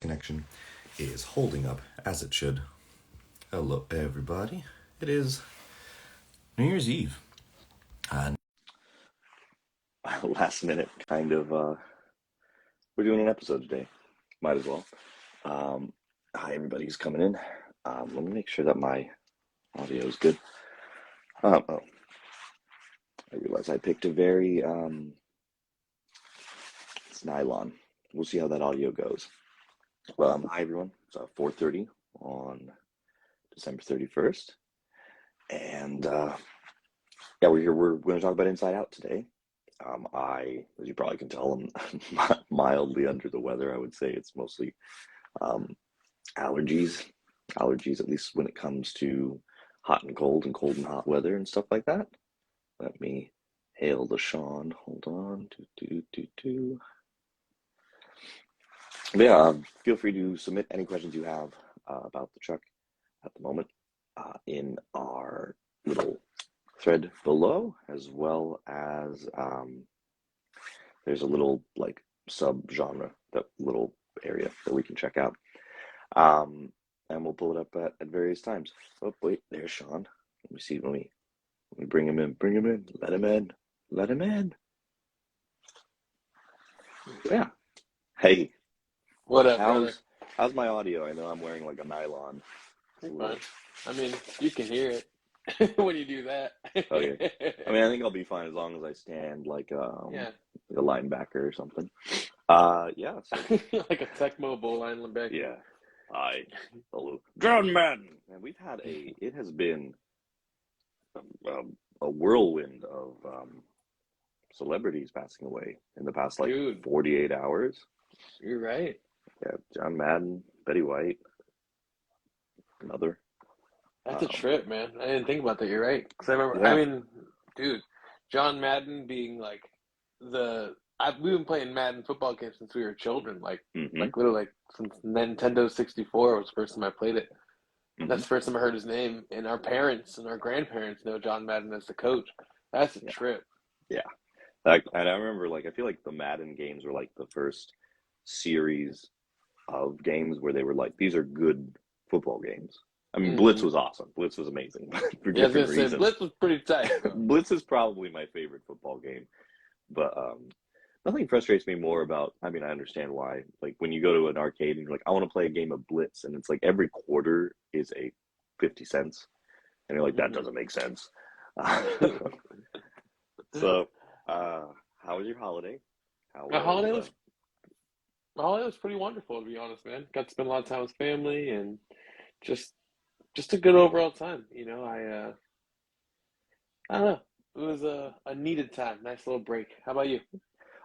connection is holding up as it should. Hello, everybody. It is New Year's Eve. Last minute kind of, we're doing an episode today. Might as well. Hi, everybody who's coming in. Let me make sure that my audio is good. I realize I picked a very, it's nylon. We'll see how that audio goes. Well, hi, everyone. It's 4:30 on December 31st. And we're here. We're going to talk about Inside Out today. As you probably can tell, I'm mildly under the weather. I would say it's mostly allergies, at least when it comes to hot and cold and hot weather and stuff like that. Let me hail the Sean. Hold on. But yeah, feel free to submit any questions you have about the truck at the moment in our little thread below, as well as there's a little like sub-genre, that little area that we can check out. And we'll pull it up at various times. Oh, wait, there's Sean. Let me see, let me bring him in, let him in. Yeah. Hey. What up, brother? How's my audio? I know I'm wearing like a nylon. Fine. I mean, you can hear it when you do that. Okay. I mean, I think I'll be fine as long as I stand like yeah. like a linebacker or something. Yeah. So. Like a Tecmo Bowl linebacker. Yeah. Hi. Hello. John Madden. And we've had it has been a whirlwind of celebrities passing away in the past 48 hours. You're right. Yeah, John Madden, Betty White, another. That's a trip, man. I didn't think about that. You're right. Because I remember, I mean, dude, John Madden being like we've been playing Madden football games since we were children. Like literally, since Nintendo 64 was the first time I played it. That's the first time I heard his name. And our parents and our grandparents know John Madden as the coach. That's a trip. Yeah. And I remember, like, I feel like the Madden games were like the first series of games where they were like, these are good football games. I mean, Blitz was awesome. Blitz was amazing for different reasons. Blitz was pretty tight. Blitz is probably my favorite football game. But nothing frustrates me more about, I mean, I understand why. Like, when you go to an arcade and you're like, I want to play a game of Blitz, and it's like every quarter is 50 cents. And you're like, that doesn't make sense. So, how was your holiday? My holiday was pretty wonderful, to be honest, man. Got to spend a lot of time with family and just a good overall time. You know, I don't know. It was a needed time. Nice little break. How about you? It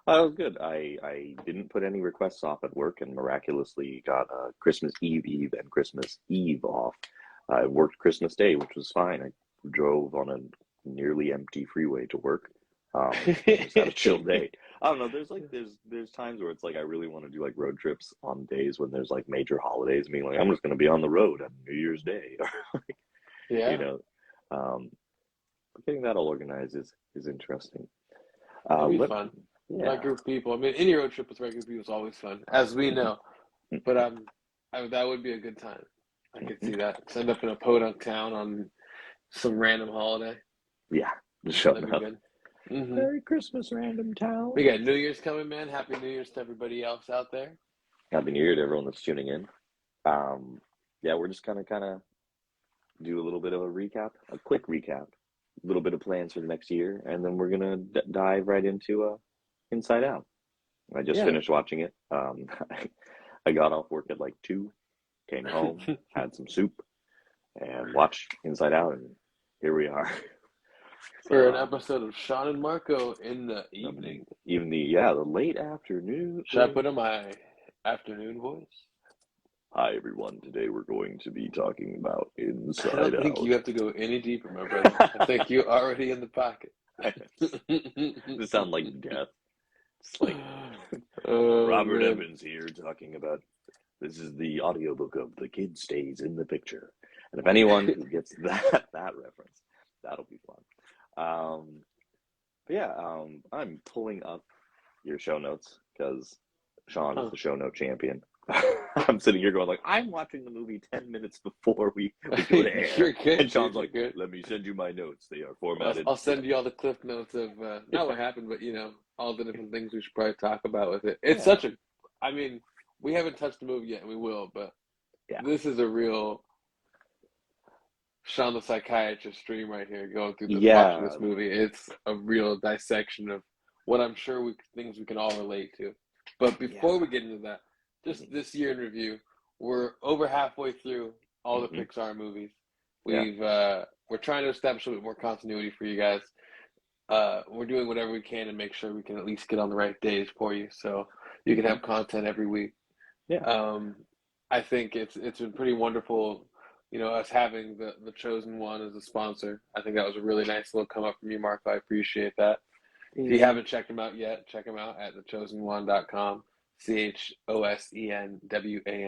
was good. I didn't put any requests off at work and miraculously got Christmas Eve and Christmas Eve off. I worked Christmas Day, which was fine. I drove on a nearly empty freeway to work. Just had a chill day. I don't know. There's times where it's like I really want to do like road trips on days when there's like major holidays. I mean, like I'm just going to be on the road on New Year's Day. Yeah. You know, getting that all organized is interesting. It'll be fun. Yeah. Like group of people. I mean, any road trip with regular people is always fun, as we know. But that would be a good time. I could see that. End up in a podunk town on some random holiday. Yeah, just showing up. Good. Merry Christmas, random town. We got New Year's coming, man. Happy New Year's to everybody else out there. Happy New Year to everyone that's tuning in. Yeah, we're just kind of do a little bit of a quick recap, a little bit of plans for the next year, and then we're gonna dive right into Inside Out. I just finished watching it. I got off work at like 2, came home, had some soup, and watched Inside Out, and here we are. For an episode of Sean and Marco in the evening. Even the late afternoon. Should I put on my afternoon voice? Hi, everyone. Today we're going to be talking about Inside Out. I don't think you have to go any deeper, my brother. I think you're already in the pocket. This sounds like death. It's like Robert Evans here talking about, this is the audiobook of The Kid Stays in the Picture. And if anyone who gets that reference, that'll be fun. But yeah, I'm pulling up your show notes because Sean is the show note champion. I'm sitting here going like, I'm watching the movie 10 minutes before we go to air. You're good, And Sean's dude. You're like, good. let me send you my notes. They are Well, formatted. I'll send you all the cliff notes of not Yeah. what happened, but all the different things we should probably talk about with it. It's Yeah. such a, I mean, we haven't touched the movie yet, and we will, but Yeah. this is a real Sean the psychiatrist stream right here, going through the watching Yeah. this movie. It's a real dissection of what I'm sure things we can all relate to. But Yeah. before we get into that, just this year in review, we're over halfway through all the Mm-hmm. Pixar movies. Yeah. We're trying to establish a bit more continuity for you guys. We're doing whatever we can to make sure we can at least get on the right days for you, so you can Mm-hmm. have content every week. Yeah. Um, I think it's been pretty wonderful, us having the Chosen One as a sponsor. I think that was a really nice little come up from you, Marco. I appreciate that. If you Yeah. haven't checked them out yet, check them out at thechosenone.com,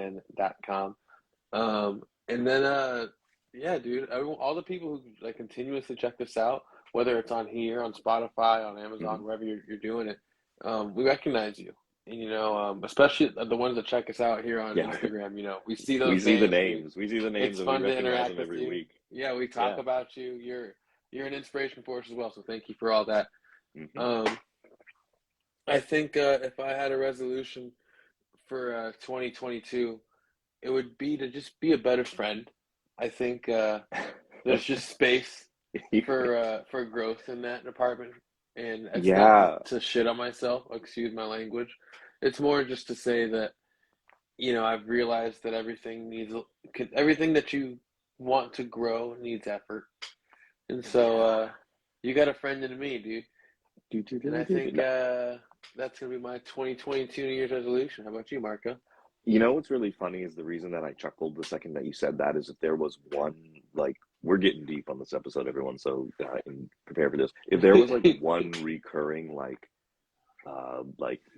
CHOSENWAN.com. And then yeah, dude, all the people who like continuously check this out, whether it's on here, on Spotify, on Mm-hmm. Amazon, wherever you're doing it, we recognize you. And especially the ones that check us out here on Yeah. Instagram, we see We those see the names. names. We see the It's names and we fun to recognize interact them with every you. week. Yeah, we talk Yeah. about you. You're an inspiration for us as well. So thank you for all that. Mm-hmm. Um, I think if I had a resolution for 2022, it would be to just be a better friend. I think there's just space for growth in that department, and it's not Yeah. to shit on myself. Excuse my language. It's more just to say that I've realized that everything that you want to grow needs effort, and so Yeah. you got a friend in me, dude. Do, do, And do, I do, do. think that's gonna be my 2022 New Year's resolution. How about you, Marco? You know what's really funny is the reason that I chuckled the second that you said that is if there was one, like, we're getting deep on this episode, everyone, so and prepare for this. If there was like one recurring like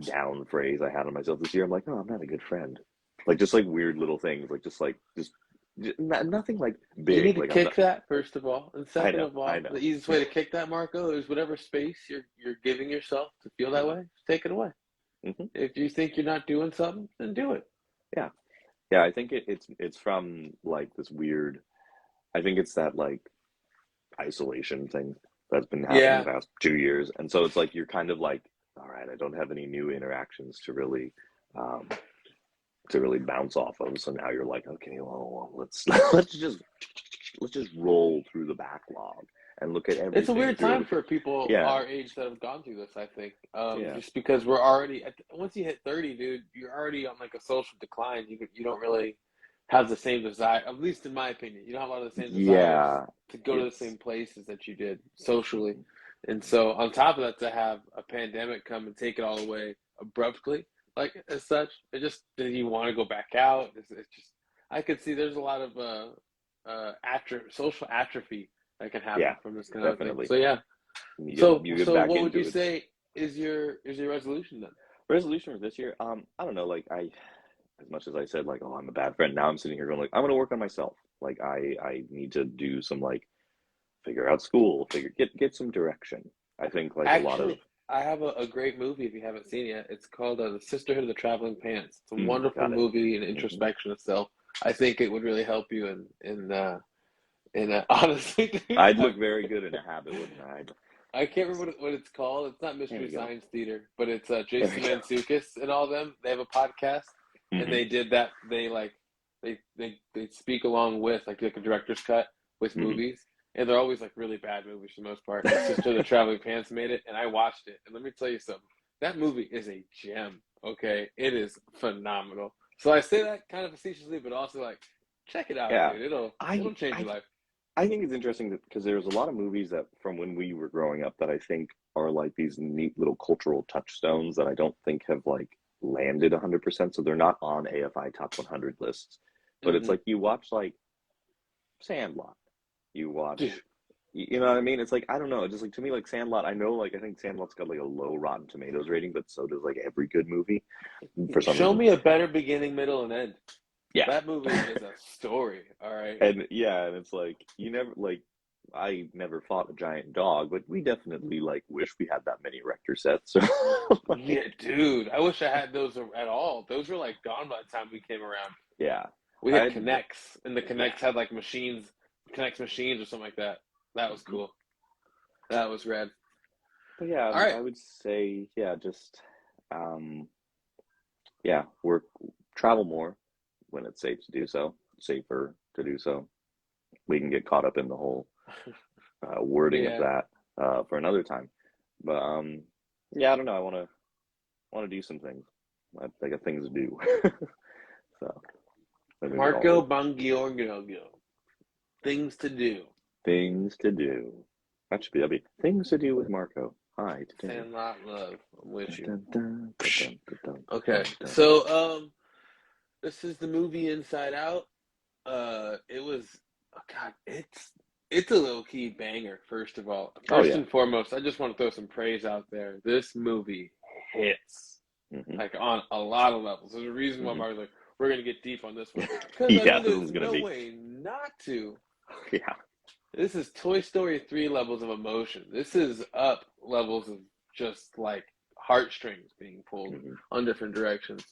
down phrase I had on myself this year, I'm like, oh, I'm not a good friend. Like just like weird little things, just nothing like You need big. to Like I'm not. kick that first of all, and I second know, of I all, the know. easiest way to kick that, Marco, is whatever space you're giving yourself to feel that Hmm. way. Just take it away. Hmm. If you think you're not doing something, then do it. Yeah, yeah. I think it's from like this weird. I think it's that like isolation thing that's been happening the Yeah, past 2 years. And so it's like you're kind of like, all right, I don't have any new interactions um, to really bounce off of. So now you're like, okay, well, let's let's just roll through the backlog and look at it's a everything weird through. time for people Yeah, our age that have gone through this. I think yeah, just because we're already once you hit 30, dude, you're already on like a social decline. You don't really have the same desire, at least in my opinion. You don't have a lot of the same desires yeah. to go to the It's same places that you did socially. And so on top of that, to have a pandemic come and take it all away abruptly, like as such, it just did you want to go back out? It's just I could see there's a lot of social atrophy that can yeah, happen from this kind of thing. definitely. So yeah. You get So you get so back what would you into it. say is your resolution then? Resolution for this year, I don't know, like as much as I said like, oh, I'm a bad friend, now I'm sitting here going like, I'm gonna work on myself. Like I need to do some like figure out school, get some direction. I think like a lot of Actually, I have a great movie if you haven't seen it yet. It's called The Sisterhood of the Traveling Pants. It's a wonderful got it. movie and Hmm. introspection of self. I think it would really help you in honestly, dude, I'd look very good in a habit, wouldn't I? I can't remember what it's called. It's not There Mystery we go. Science Theater, but it's There we Jason go. Mantzoukas and all them. They have a podcast, and Hmm. they did that. They like they speak along with like a director's cut with Hmm. movies, and they're always like really bad movies for the most part. And Sister of the Traveling Pants made it, and I watched it. And let me tell you something. That movie is a gem. Okay, it is phenomenal. So I say that kind of facetiously, but also like check it out, Yeah, dude. It'll I change I your life. I think it's interesting that because there's a lot of movies that from when we were growing up that I think are like these neat little cultural touchstones that I don't think have like landed 100%. So they're not on AFI top 100 lists. But it's Hmm. like you watch like Sandlot, you Dude, watch, you know what I mean? It's like I don't know, just like to me like Sandlot. I know like I think Sandlot's got like a low Rotten Tomatoes rating, but so does like every good movie for some show reason. me a better beginning, middle, and end. Yeah. That movie is a story, all right? And yeah, and it's like you never like. I never fought a giant dog, but we definitely like wish we had that many Rector sets. So Yeah, dude. I wish I had those at all. Those were like gone by the time we came around. yeah, We had I Connects, and the yeah. Connects had like machines, Connects machines or something like that. That was Mhm. cool. That was rad. But yeah, All right. I would say yeah, just um, yeah, work travel more when it's safe to do so, safer to do so. We can get caught up in the whole wording of Yeah. that for another time. But yeah, I don't know. I want to do some things. I got things to do. So moving Marco forward, Bangiorgio. Things to do. things to do. That'd be things to do with Marco. Hi today. Sandlot love. I'm with Dun, you. dun, dun, dun, dun, dun, Okay. dun, dun. So this is the movie Inside Out. It was oh God, it's a low key banger, first of all. Oh First yeah. and foremost, I just want to throw some praise out there. This movie hits Hmm. like on a lot of levels. There's a reason why Hmm. Mario's like, we're gonna get deep on this one. Because I Yeah, mean this there's one's gonna no be. way not to. Yeah. This is Toy Story 3 levels of emotion. This is up levels of just like heartstrings being pulled Hmm. on different directions.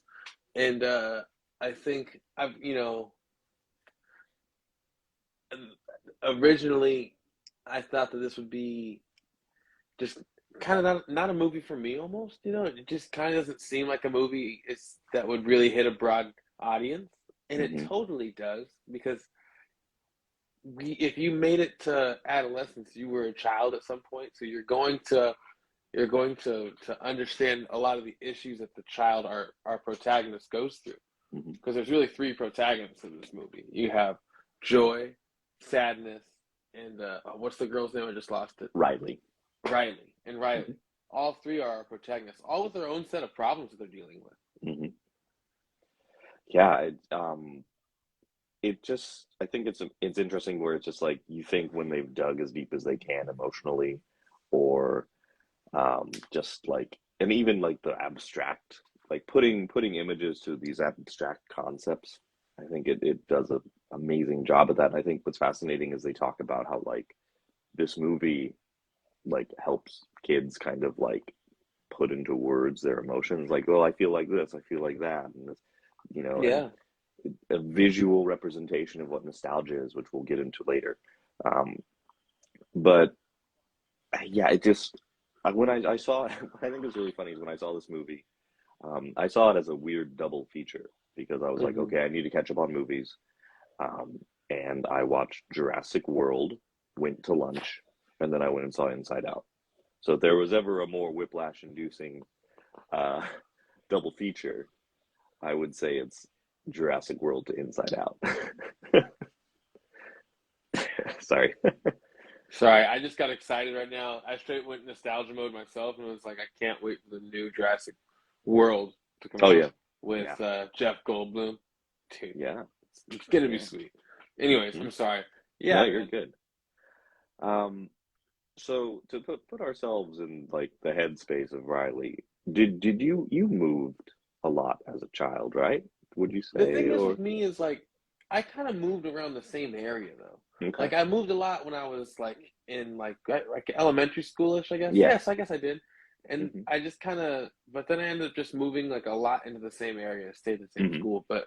And I think originally I thought that this would be just kind of not a movie for me almost, it just kind of doesn't seem like a movie that would really hit a broad audience, and it Hmm. totally does because if you made it to adolescence, you were a child at some point, so you're going to understand a lot of the issues that the child our protagonist goes through, Hmm. because there's really three protagonists in this movie. You have joy, sadness, and what's the girl's name? I just lost it. Riley. Riley and Riley. Hmm. All three are our protagonists, all with their own set of problems that they're dealing with. Hmm. Yeah. It just I think it's interesting where it's just like you think when they've dug as deep as they can emotionally, or just like and even like the abstract like putting images to these abstract concepts. I think it does an amazing job at that. And I think what's fascinating is they talk about how like this movie like helps kids kind of like put into words their emotions, like, oh, I feel like this, I feel like that, and this, and Yeah, a visual representation of what nostalgia is, which we'll get into later. um, but yeah, it just when I saw it, what I think was really funny is when I saw this movie, I saw it as a weird double feature because I was like, hmm okay, I need to catch up on movies, um, and I watched Jurassic World, went to lunch, and then I went and saw Inside Out. So if there was ever a more whiplash-inducing uh, double feature, I would say it's Jurassic World to Inside Out. Sorry. Sorry, I just got excited right now. I straight went nostalgia mode myself, and was like, I can't wait for the new Jurassic World to come Oh out yeah, yeah, with Jeff Goldblum. Dude, yeah, it's gonna be yeah. sweet. Anyways, Hmm. I'm sorry. No, Yeah, you're man. good. Um, so to put ourselves in like the headspace of Riley, did you moved a lot as a child, right? Would you The say, thing is or with me is like I kind of moved around the same area though. okay? Like I moved a lot when I was like in like elementary schoolish, I guess. Yeah. Yes, I guess I did. And Hmm. I just kind of, but then I ended up just moving like a lot into the same area, stayed in the same Hmm. school. But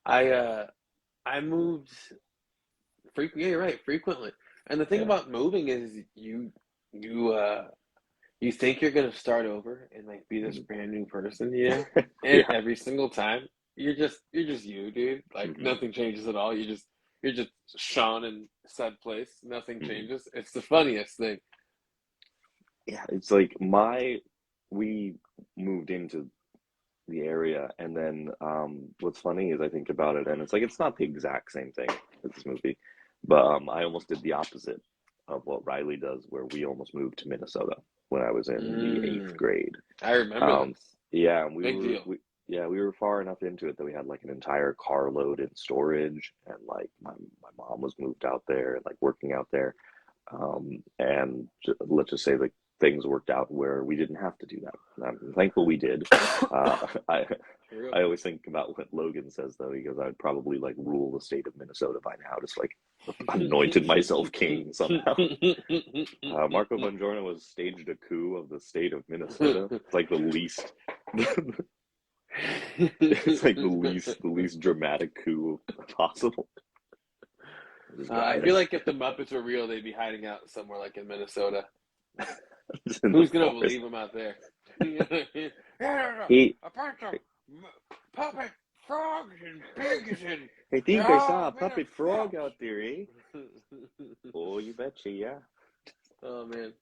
I moved frequently. Yeah, you're right, frequently. And the thing Yeah. about moving is you you think you're gonna start over and like be this Hmm. brand new person, you know? And Yeah. every single time you're just you, dude. Like Hmm. nothing changes at all. You're just Sean in said place. Nothing Hmm. changes. It's the funniest thing. Yeah. It's like we moved into the area, and then what's funny is I think about it, and it's like it's not the exact same thing as this movie, but I almost did the opposite of what Riley does, where we almost moved to Minnesota when I was in the eighth Mm, grade. I remember Um, this. yeah, and Big deal. we were far enough into it that we had like an entire carload in storage, and like my mom was moved out there and like working out there, and let's just say like. things worked out where we didn't have to do that. I'm thankful we did. I I always think about what Logan says though. He goes, "I'd probably like rule the state of Minnesota by now, just like anointed myself king somehow." Marco Bongiorno has staged a coup of the state of Minnesota. It's like the least. It's like the least dramatic coup possible. I feel like if the Muppets were real, they'd be hiding out somewhere like in Minnesota. Who's gonna believe them out there? He, a bunch of puppet frogs and pigs and I think I saw a puppet frog out there, eh? Oh, you betcha, yeah. Oh man.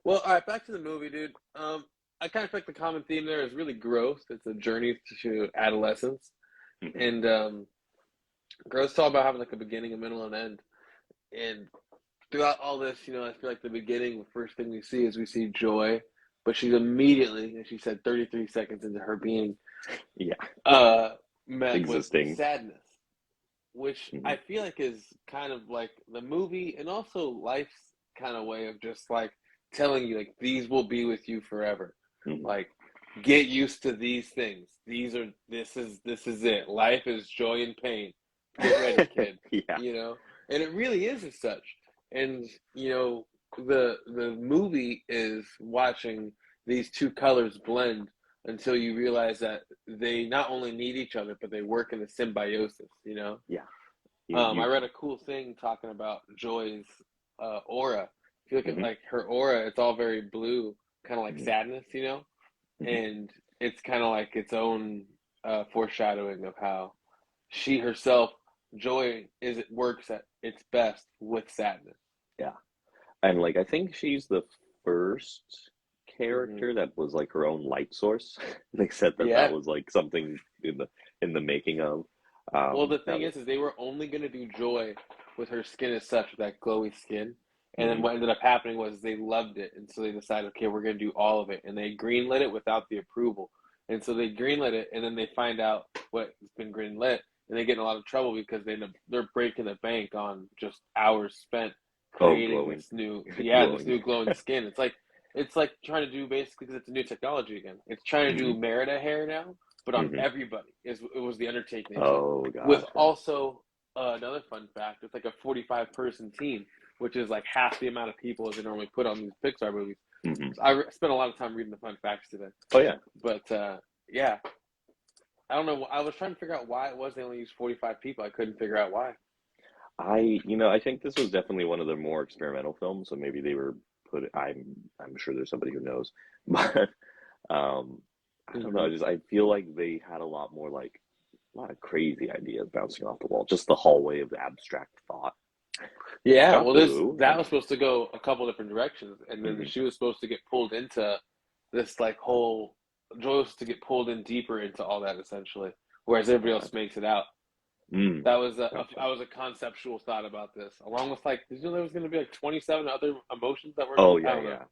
Well, all right, back to the movie, dude. I kind of feel like the common theme there is really growth. It's a journey to adolescence, and growth's all about having like a beginning, a middle, and end. And throughout all this, I feel like the beginning, the first thing we see is we see Joy, but she's immediately, as she said, 33 seconds into her being, met existing with sadness, which I feel like is kind of like the movie and also life's kind of way of just like telling you like these will be with you forever. Like get used to these things. This is it. Life is joy and pain. Get ready, kid. And it really is as such. And the movie is watching these two colors blend until you realize that they not only need each other, but they work in a symbiosis, I read a cool thing talking about Joy's aura. If you look at like her aura, it's all very blue, kind of like sadness, and it's kind of like its own foreshadowing of how she herself, Joy, works at its best with sadness. Yeah. And like I think she's the first character that was like her own light source. They said that was like something in the making of. Well, the thing is they were only going to do Joy with her skin as such, with that glowy skin. And then what ended up happening was they loved it. And so they decided, okay, we're going to do all of it. And they greenlit it without the approval. And so they greenlit it, and then they find out what's been greenlit, and they get in a lot of trouble because they're breaking the bank on just hours spent creating this new glowing skin. It's like trying to do basically, because it's a new technology again. It's trying to do Merida hair now, but on everybody. It was the undertaking. Oh god. With also another fun fact, it's like a 45-person team, which is like half the amount of people as they normally put on these Pixar movies. So I spent a lot of time reading the fun facts today. Oh yeah. But yeah, I don't know. I was trying to figure out why it was they only used 45 people. I couldn't figure out why. I think this was definitely one of their more experimental films, so maybe they were I'm sure there's somebody who knows, but I don't know. I feel like they had a lot of crazy ideas bouncing off the wall. Just the hallway of the abstract thought. Yeah, well, that was supposed to go a couple different directions, and then she was supposed to get pulled into this like whole. Joy was to get pulled in deeper into all that essentially, whereas everybody else makes it out. That was a conceptual thought about this, along with like, did you know there was going to be like 27 other emotions that were? Oh yeah.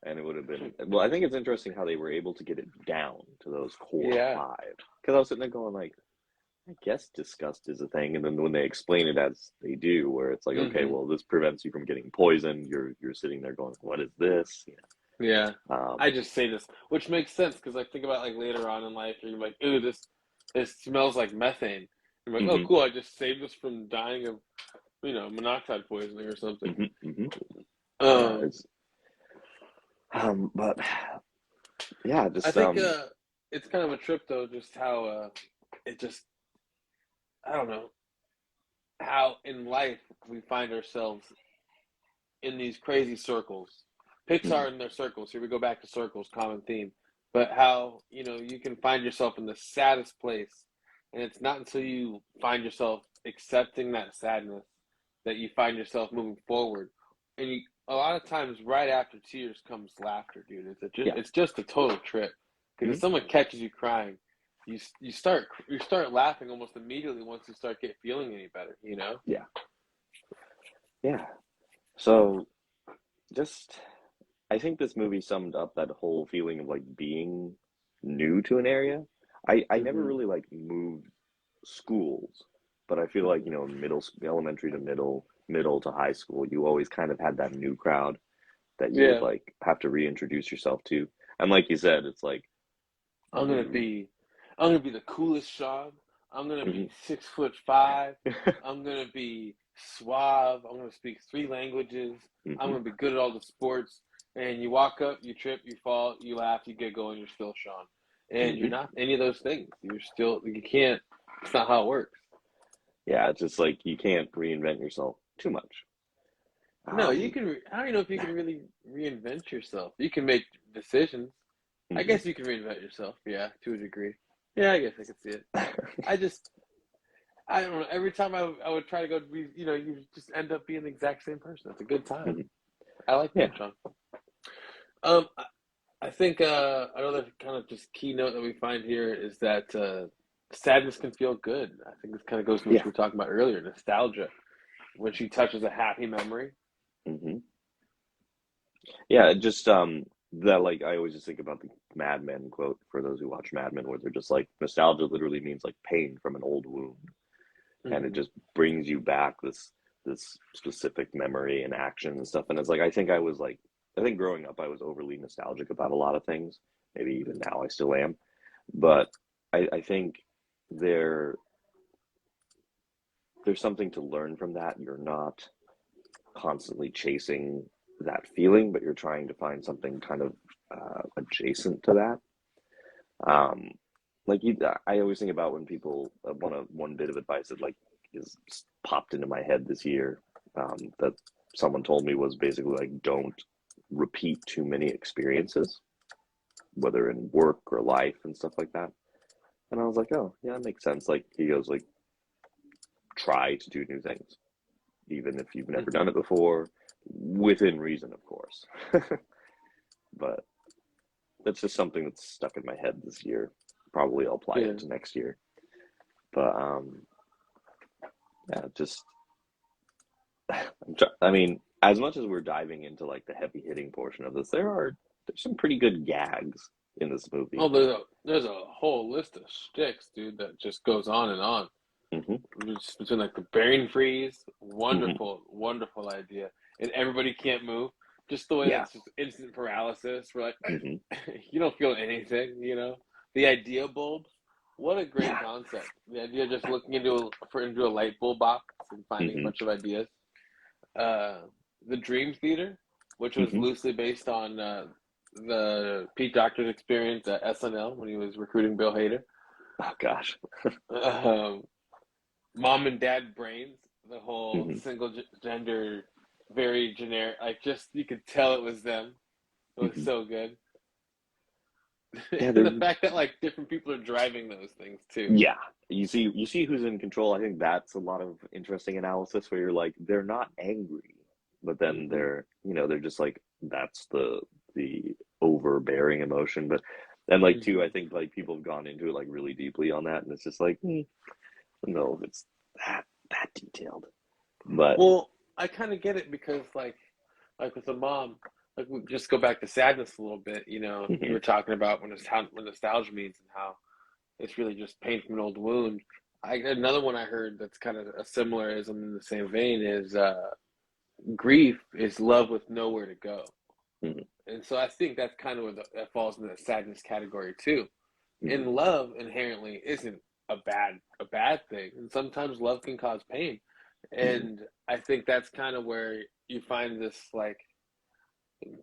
And it would have been well. I think it's interesting how they were able to get it down to those core five. Because I was sitting there going like, I guess disgust is a thing, and then when they explain it as they do, where it's like, okay, well, this prevents you from getting poisoned. You're sitting there going, what is this? Yeah. I just say this, which makes sense because I think about like later on in life, you're like, ooh, this smells like methane. You're like, oh, cool, I just saved us from dying of, monoxide poisoning or something. But yeah, just I think it's kind of a trip though, just how it just, I don't know, how in life we find ourselves in these crazy circles. Pixar in their circles. Here we go back to circles, common theme. But how, you can find yourself in the saddest place. And it's not until you find yourself accepting that sadness that you find yourself moving forward. And a lot of times right after tears comes laughter, dude. It's just a total trip. Because if someone catches you crying, you start laughing almost immediately once you start feeling any better, Yeah. Yeah. So I think this movie summed up that whole feeling of like being new to an area. I never really like moved schools, but I feel like, elementary to middle to high school, you always kind of had that new crowd. that you would like have to reintroduce yourself to. And like you said, it's like I'm gonna be the coolest Sean. I'm gonna be 6'5". I'm gonna be suave. I'm gonna speak 3 languages. I'm gonna be good at all the sports. And you walk up, you trip, you fall, you laugh, you get going. You're still Sean, and you're not any of those things. You can't. It's not how it works. Yeah, it's just like you can't reinvent yourself too much. No, you can. I don't know if you can really reinvent yourself. You can make decisions. I guess you can reinvent yourself. Yeah, to a degree. Yeah, I guess I could see it. I don't know. Every time I would try to go, you just end up being the exact same person. It's a good time. I like that, Sean. I think another kind of just keynote that we find here is that sadness can feel good. I think this kind of goes to what you were talking about earlier, nostalgia. When she touches a happy memory. Yeah, just that like I always just think about the Mad Men quote for those who watch Mad Men, where they're just like nostalgia literally means like pain from an old wound, and it just brings you back this specific memory and action and stuff. And it's like I think growing up I was overly nostalgic about a lot of things. Maybe even now I still am, but I think there's something to learn from that. You're not constantly chasing that feeling, but you're trying to find something kind of adjacent to that. I always think about when people one bit of advice that like is popped into my head this year that someone told me was basically like don't repeat too many experiences, whether in work or life and stuff like that. And I was like, oh yeah, that makes sense. Like he goes like try to do new things, even if you've never done it before, within reason, of course. But that's just something that's stuck in my head this year. Probably I'll apply it to next year. But yeah, just I mean, as much as we're diving into like the heavy hitting portion of this, there's some pretty good gags in this movie. Oh, there's a whole list of shticks, dude, that just goes on and on. Just between like the brain freeze, wonderful idea, and everybody can't move. Just the way that's just instant paralysis. We're like, you don't feel anything, The idea bulbs, what a great concept. The idea of just looking into a light bulb box and finding a bunch of ideas. The Dream Theater, which was loosely based on the Pete Docter's experience at SNL when he was recruiting Bill Hader. Oh gosh. Mom and Dad Brains, the whole single gender, very generic. Like just you could tell it was them. It was so good. Yeah, the fact that like different people are driving those things too. Yeah, you see who's in control. I think that's a lot of interesting analysis where you're like they're not angry, but then they're just like that's the overbearing emotion. But and like too, I think like people have gone into it like really deeply on that, and it's just like I don't know if it's that detailed. But well, I kind of get it because like with the mom. Like we just go back to sadness a little bit, you were talking about what nostalgia means and how it's really just pain from an old wound. Another one I heard that's kind of a similarism in the same vein is grief is love with nowhere to go. And so I think that's kind of where that falls into the sadness category too. And love inherently isn't a bad thing. And sometimes love can cause pain. And I think that's kind of where you find this like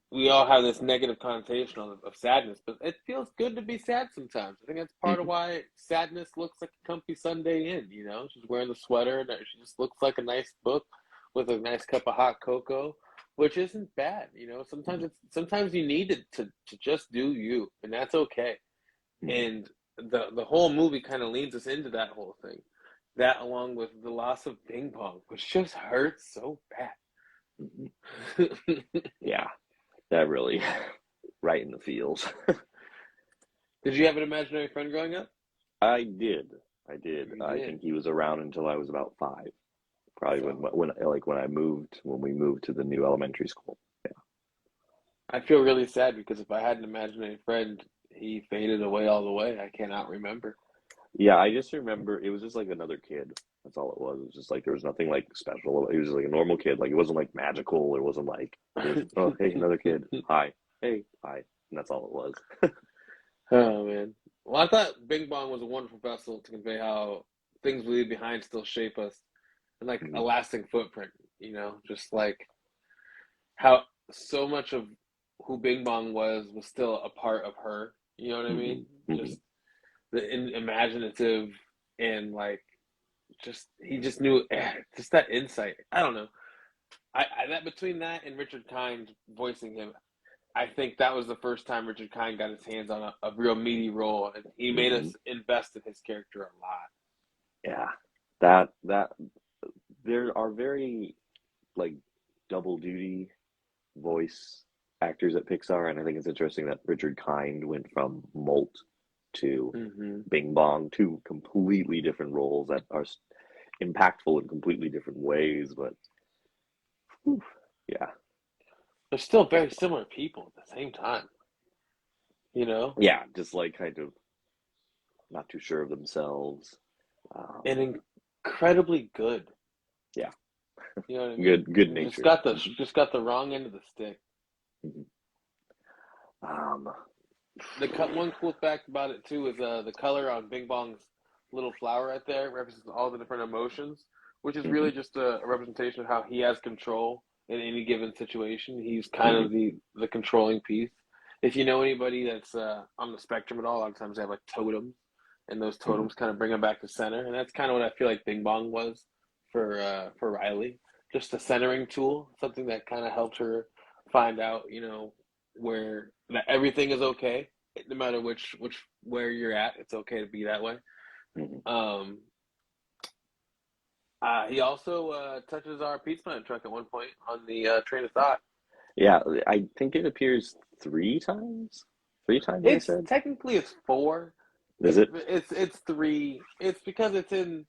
we all have this negative connotation of sadness, but it feels good to be sad sometimes. I think that's part of why sadness looks like a comfy Sunday in, She's wearing the sweater and she just looks like a nice book with a nice cup of hot cocoa, which isn't bad, sometimes you need it to just do you, and that's okay. And the whole movie kind of leans us into that whole thing. That along with the loss of Ping Pong, which just hurts so bad. Yeah. That really right in the feels. Did you have an imaginary friend growing up? I did. I think he was around until I was about 5. Probably when we moved to the new elementary school. Yeah. I feel really sad because if I had an imaginary friend, he faded away all the way. I cannot remember. Yeah, I just remember it was just like another kid. That's all it was. It was just like there was nothing like special. He was just like a normal kid. Like it wasn't like magical. It wasn't like it was oh hey another kid. Hi. Hey, hi. And that's all it was. Oh man. Well, I thought Bing Bong was a wonderful vessel to convey how things we leave behind still shape us, and like a Hmm. lasting footprint. Just like how so much of who Bing Bong was still a part of her. You know what I Hmm. mean? Hmm. Just the imaginative and like just he just knew just that insight. I don't know. That between that and Richard Kind voicing him, I think that was the first time Richard Kind got his hands on a real meaty role, and he made Hmm. us invest in his character a lot. Yeah. That there are very like double duty voice actors at Pixar, and I think it's interesting that Richard Kind went from Molt to Mm-hmm. Bing Bong, two completely different roles that are impactful in completely different ways. But whew, yeah, They're still very similar people at the same time, you know, yeah, just like kind of not too sure of themselves. and incredibly good. Yeah, You know what I mean? good Just natured. got the just got the wrong end of the stick. Mhm. Um, The cut one cool fact about it too is the color on Bing Bong's little flower right there represents all the different emotions, which is mhm, really just a representation of how he has control in any given situation. He's kind mhm, of the controlling piece. If you know anybody that's on the spectrum at all, a lot of times they have like totems, and those mhm, totems kind of bring them back to center, and that's kind of what I feel like Bing Bong was for Riley, just a centering tool, something that kind of helped her find out, where that everything is okay no matter which where you're at, it's okay to be that way. mhm. Um, he also touches our pizza man truck at one point on the train of thought. Yeah, I think it appears 3 times. 3 times, I It's said. technically it's four. Is it? It's three. It's because it's in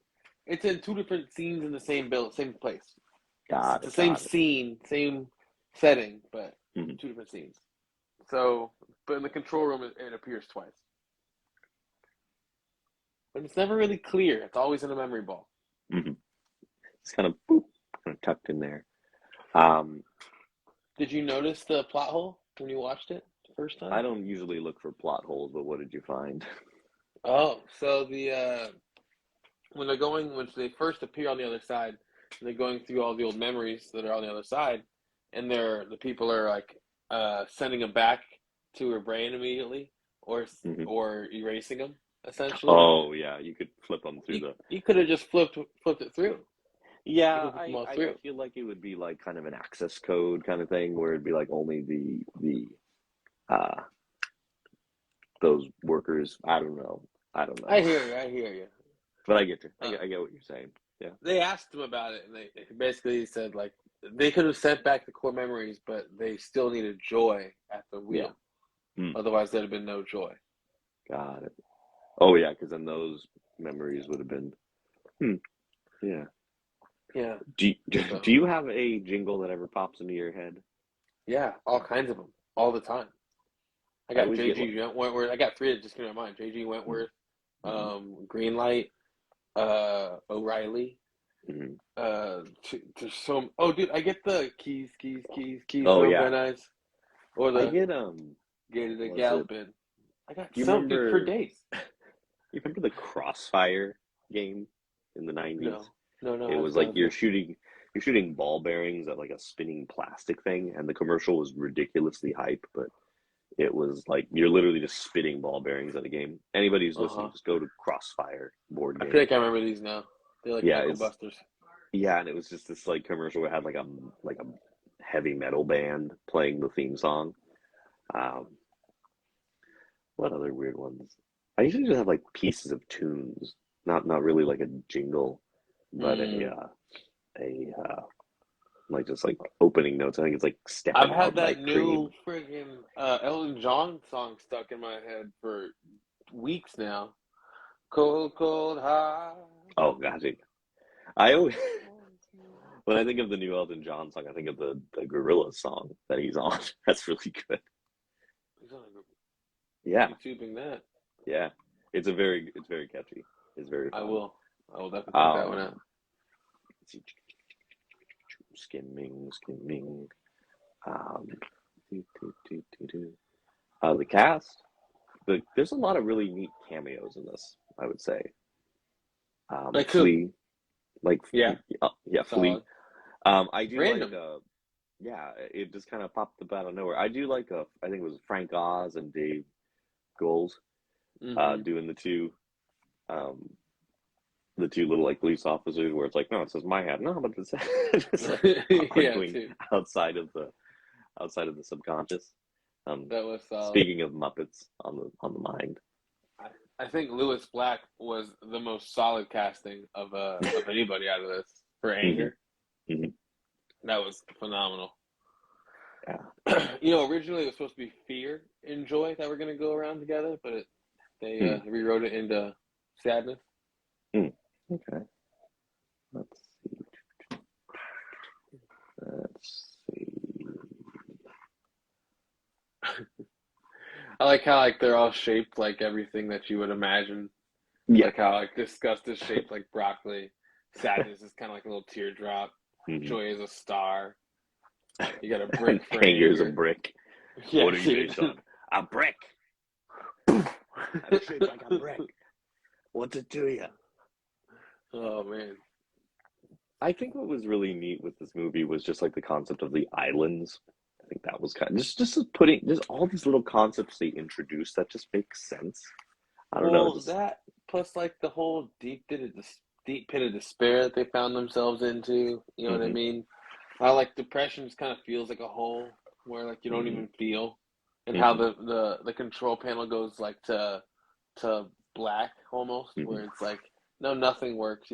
two different scenes in the same bill, same place. It's Got the it. same Got it. scene, same setting, but Mhm, two different scenes. So, but in the control room, it appears twice. But it's never really clear. It's always in a memory ball. mhm. It's kind of boop, kind of tucked in there. Um, Did you notice the plot hole when you watched it the first I time? don't usually look for plot holes, but what did you find? Oh, so the when they first appear on the other side, and they're going through all the old memories that are on the other side, and the people are like sending them back to her brain immediately, or Hmm. or erasing them essentially. Oh yeah, you could flip them through the. You could have just flipped it through. You Yeah, could flip them all I through. feel like it would be like kind of an access code kind of thing where it'd be like only the uh those workers. I don't know. I don't I know. hear you. I hear you. But I get you. Uh, I get what you're saying. Yeah. they asked him about it, and they basically said like they could have sent back the core memories, but they still needed joy at the Yeah. wheel. Hmm. Otherwise, there'd have been no joy. Got it. Oh yeah, because then those memories would have been. Hmm. Yeah. Yeah. Do So you have a jingle that ever pops into your head? yeah, all kinds of them, all the time. I I got always get. JG Wentworth. I got three that just came to mind. JG Mm-hmm. Wentworth, Mm-hmm. Greenlight, O'Reilly. Mm-hmm. To some. Oh, dude, I get the keys Oh from yeah, Van Nuys, or I the get Gated the was it? Gallopin. I got Do you some dude for remember? days. You remember the Crossfire game in the '90s? No, no, no. It How's was that like again? you're shooting ball bearings at like a spinning plastic thing, and the commercial was ridiculously hype, but it was like you're literally just spitting ball bearings at a game. Anybody who's Uh huh. listening, just go to Crossfire board I feel game. like I remember these now. They're like Yeah, ankle it's busters. yeah, and it was just this like commercial that had like a heavy metal band playing the theme song. Um, what other weird ones? I usually just have like pieces of tunes, not really like a jingle, but Mm. a like just like opening notes. I think it's like I've "Stepping had Out that Like new Cream." friggin' Elton John song stuck in my head for weeks now. Cold, cold heart. Oh gosh, I always when I think of the new Elton John song, I think of the Gorillaz song that he's on. That's really good. He's on Yeah, YouTubing that. yeah, it's very catchy. is very I fun. will. I will definitely check that one out. Let's see. Skimming. Um, the cast. There's a lot of really neat cameos in this, I would say. Like who? Flea, like Yeah, yeah, Flea. solid. I do like Random. yeah, it just kind of popped up out of nowhere. I do like I think it was Frank Oz and Dave Goles, Mm-hmm. doing um, the two little like police officers where it's like, no, it says my hat, no, but it's like Yeah, arguing too. outside of the subconscious. That was solid. Speaking of Muppets on the mind. I think Lewis Black was the most solid casting of anybody out of this for Hmm. Anger. Hmm. That was phenomenal. Yeah. Originally it was supposed to be Fear and Joy that were going to go around together, but they Hmm. rewrote it into Sadness. Hmm. Okay. Let's see. Let's see. I like how they're all shaped like everything that you would imagine. Yeah. Like how disgust is shaped like broccoli, sadness is kind of like a little teardrop, Hmm. joy is a star. You got a brick for Anger's a anger. brick. Yeah, What are you dude. based on? A brick. I'm shaped like a brick. What's it to you? Oh man. I think what was really neat with this movie was just like the concept of the islands. I think that was kind of just putting just all these little concepts they introduced that just makes sense. I don't know, Well, just that plus like the whole deep pit of despair that they found themselves into. You know what I hmm. mean? How like depression just kind of feels like a hole where like you don't Hmm. even feel, and how Hmm. the control panel goes like to black almost, Hmm. where it's like no, nothing works.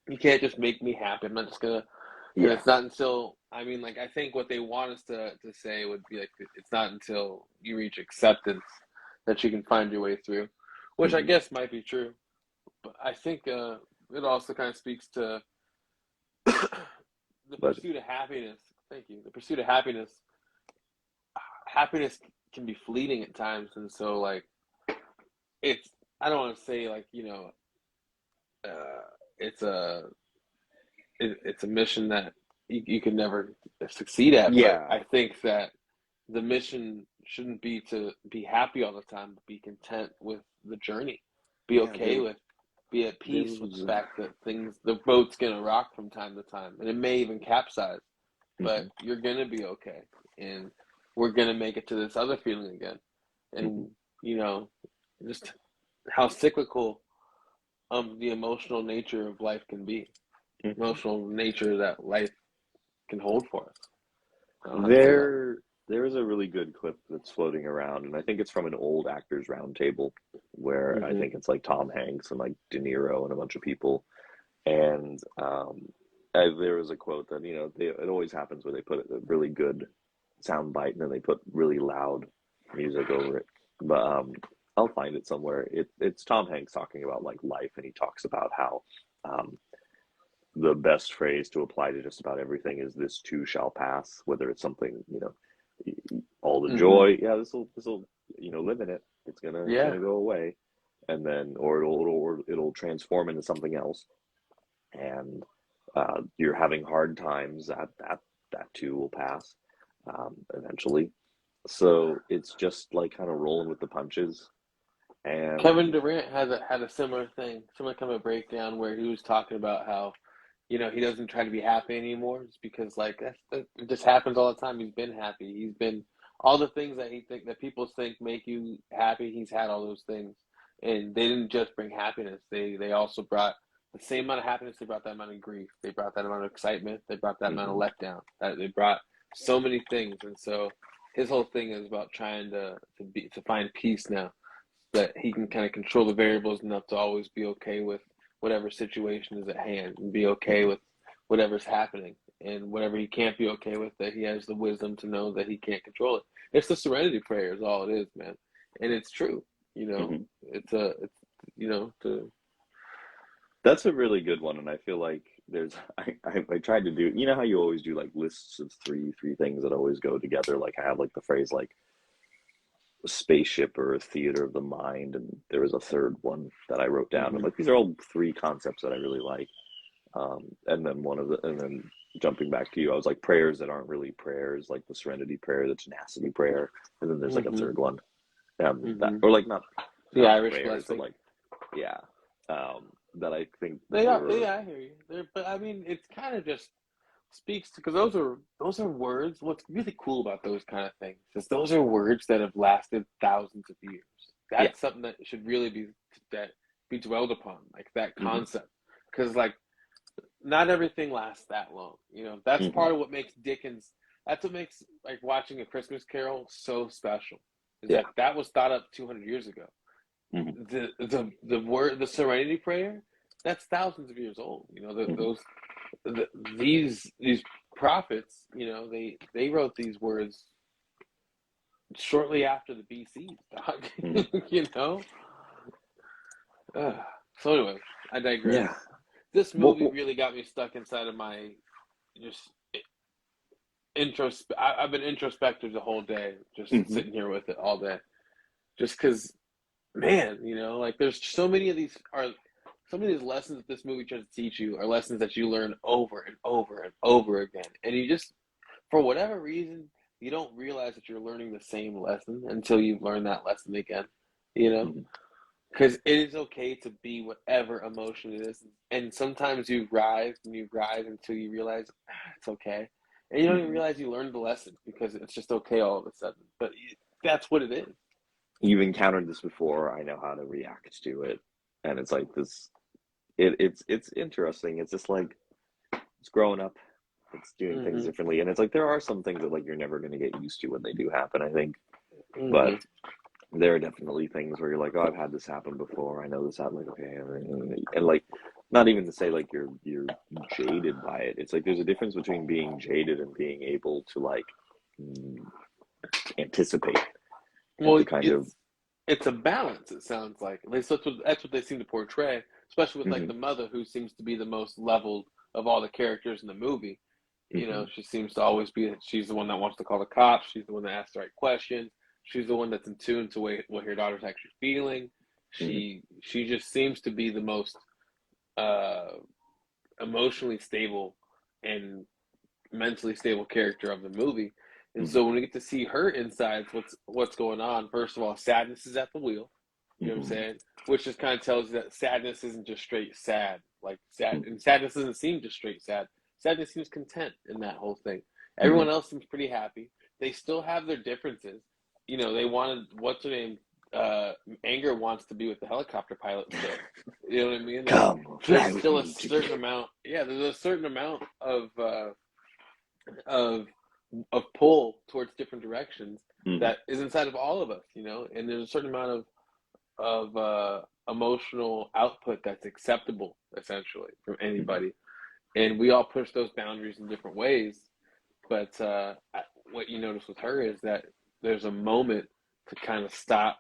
You can't just make me happy. I'm not just gonna. And Yeah. it's not until I mean, like I think what they want us to say would be like it's not until you reach acceptance that you can find your way through, which I Hmm. guess might be true. But I think it also kind of speaks to the But pursuit of happiness. Thank you. The pursuit of happiness. Happiness can be fleeting at times, and so like it's. I don't want to say like uh, it's it's a mission that you can never succeed at. But yeah, I think that the mission shouldn't be to be happy all the time, but be content with the journey. Be yeah, okay with, be at there peace with was the fact that the boat's gonna rock from time to time, and it may even capsize, but hmm. you're gonna be okay, and we're gonna make it to this other feeling again, Hmm. and you know, just how cyclical the emotional nature of life can be, Hmm. emotional nature that life can hold for us. I don't know how to say that. There is a really good clip that's floating around, and I think it's from an old actors roundtable where I Mm-hmm. think it's like Tom Hanks and like De Niro and a bunch of people. And there was a quote that it always happens where they put a really good sound bite and then they put really loud music over it. But I'll find it somewhere. It's Tom Hanks talking about like life, and he talks about how um, the best phrase to apply to just about everything is "this too shall pass." Whether it's something, all the Mm-hmm. joy, yeah, this will live in it. It's Yeah. gonna go away, and then or it'll transform into something else, and you're having hard times. That too will pass eventually. So it's just like kind of rolling with the punches, Kevin and Durant had a similar thing, similar kind of breakdown where he was talking about how, he doesn't try to be happy anymore. It's because like it just happens all the time. He's been happy. He's been all the things that people think make you happy. He's had all those things, and they didn't just bring happiness. They also brought the same amount of happiness. They brought that amount of grief. They brought that amount of excitement. They brought that amount of mhm, letdown. That they brought so many things, and so his whole thing is about trying to find peace now that he can kind of control the variables enough to always be okay with whatever situation is at hand and be okay mhm, with whatever's happening and whatever he can't be okay with that he has the wisdom to know that he can't control it. It's the serenity prayer is all it is, man. And it's true. mhm. It's to That's a really good one, and I feel like there's I tried to do how you always do like lists of three things that always go together. Like I have like the phrase like spaceship or a theater of the mind, and there was a third one that I wrote down. And Mm-hmm. like these are all three concepts that I really like. And then jumping back to you, I was like prayers that aren't really prayers, like the Serenity Prayer, the Tenacity Prayer, and then there's like a Mm-hmm. third one, that Mm-hmm. or like The not Irish prayers, but blessing. like yeah, that I think They are, were yeah, I hear you. But I mean, it's kind of just speaks to because those are words. What's really cool about those kind of things is those are words that have lasted thousands of years. yeah, That's something that should really be dwelled upon, like that mm-hmm, concept, because like not everything lasts that long. That's mm-hmm, part of what makes Dickens. That's what makes like watching A Christmas Carol so special. Is yeah, that was thought up 200 years ago. mm-hmm, The Serenity Prayer, that's thousands of years old. mm-hmm, These prophets, they wrote these words shortly after the BC, dog. mm-hmm. you know. Ugh. So anyway, I digress. Yeah. This What, movie really got me stuck inside of my just I've been introspective the whole day, just mm-hmm, sitting here with it all day, just because, man, like there's so many of these lessons that this movie tries to teach you are lessons that you learn over and over and over again, and you just, for whatever reason, you don't realize that you're learning the same lesson until you've learned that lesson again, you know? mm-hmm, Because it is okay to be whatever emotion it is. And sometimes you rise and you rise until you realize it's okay. And you don't even mm-hmm. realize you learned the lesson because it's just okay all of a sudden. But that's what it is. You've encountered this before. I know how to react to it, and it's like this. It's interesting. It's just like it's growing up. It's doing things Mm-hmm. differently, and it's like there are some things that like you're never going to get used to when they do happen. I think, but Mm-hmm. there are definitely things where you're like, oh, I've had this happen before. I know this happened. Like, okay, and like, not even to say like you're jaded by it. It's like there's a difference between being jaded and being able to like mm, anticipate and Well, to kind of. it's a balance. It sounds like at least that's what they seem to portray, especially with like Hmm. the mother who seems to be the most leveled of all the characters in the movie. Hmm. She seems to always be. She's the one that wants to call the cops. She's the one that asks the right questions. She's the one that's in tune to what her daughter's actually feeling. Hmm. She just seems to be the most uh, emotionally stable and mentally stable character of the movie. And Hmm. so when we get to see her insides, what's going on? First of all, sadness is at the wheel. You know what I'm Hmm. saying? Which just kind of tells you that sadness isn't just straight sad. Like Hmm. and sadness doesn't seem just straight sad. Sadness seems content in that whole thing. Hmm. Everyone else seems pretty happy. They still have their differences. They wanted what's her name? Anger wants to be with the helicopter pilot still. You know what I mean? Like Come fly there's with still a me certain together. amount. Yeah, there's a certain amount of pull towards different directions Hmm. that is inside of all of us. And there's a certain amount of emotional output that's acceptable essentially from Hmm. anybody, and we all push those boundaries in different ways. But what you notice with her is that there's a moment to kind of stop,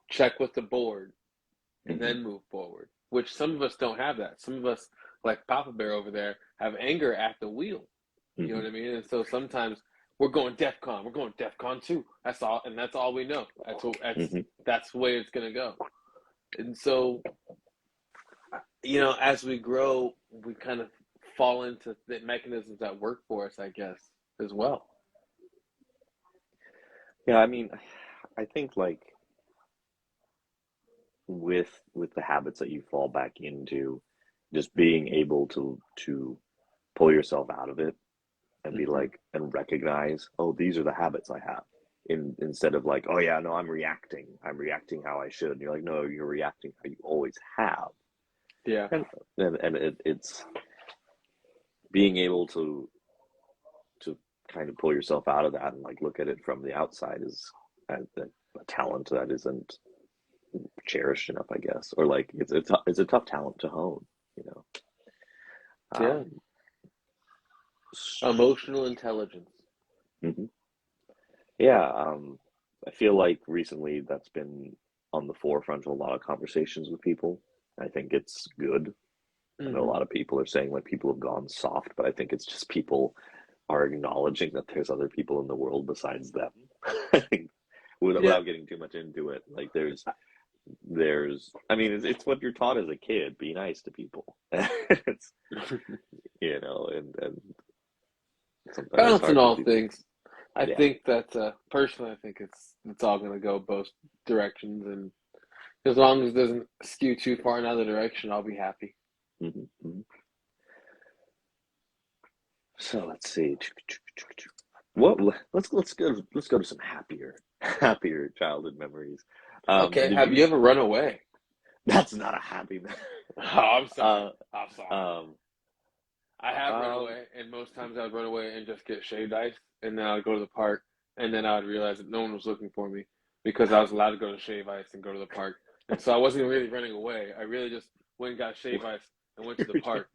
check with the board, and Hmm. then move forward, which some of us don't have. That some of us, like Papa Bear over there, have anger at the wheel. You know Hmm. what I mean? And so sometimes we're going DEFCON. We're going DEFCON 2. That's all, and that's all we know. Hmm. That's the way it's gonna go. And so, as we grow, we kind of fall into the mechanisms that work for us, I guess, as well. Yeah, I mean, I think like with the habits that you fall back into, just being able to pull yourself out of it and be Mm-hmm. like and recognize, oh, these are the habits I have. Instead of like, oh yeah, no, I'm reacting how I should. And you're like, no, you're reacting how you always have. Yeah. And it's being able to kind of pull yourself out of that and like look at it from the outside is a talent that isn't cherished enough, I guess, or like it's a tough talent to hone, you know. Yeah. Um, Emotional intelligence. mhm. Yeah, I feel like recently that's been on the forefront of a lot of conversations with people. I think it's good. I know a Mm-hmm. lot of people are saying like people have gone soft, but I think it's just people are acknowledging that there's other people in the world besides them. I think without getting too much into it, like I mean, it's what you're taught as a kid. Be nice to people. It's, and sometimes it's balance in hard to all do that. things. I Yeah. think that personally, I think it's all going to go both directions, and as long as it doesn't skew too far in either direction, I'll be happy. Mm-hmm. So let's see. What? Let's go to some happier childhood memories. Okay, Did have you? you ever run away? That's not a happy memory. Oh, I'm sorry. Uh, I'm sorry. um, I have run um, away, and most times I would run away and just get shaved ice, and then I would go to the park, and then I would realize that no one was looking for me because I was allowed to go to shave ice and go to the park, and so I wasn't really running away. I really just went and got shave ice and went to the park,